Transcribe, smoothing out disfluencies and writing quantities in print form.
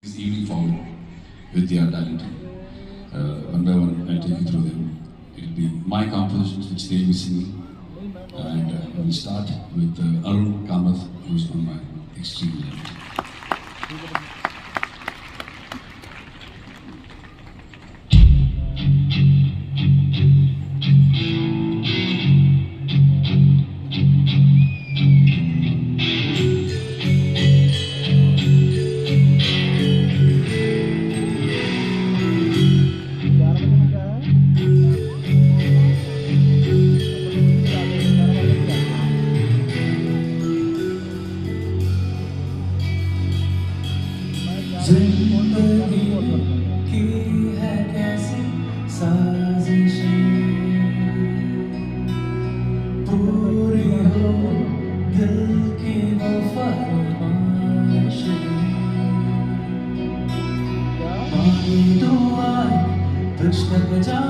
this evening forward with their talent. One by one, I'll take you through them. It'll be my compositions which they'll be singing. And we'll start with Arun Kamath, who's on my extreme left. जिंदगी की है कैसी साजिशें, पूरी हो दिल की वो फरमाइशें, मांगी दुआएं तुझ तक जा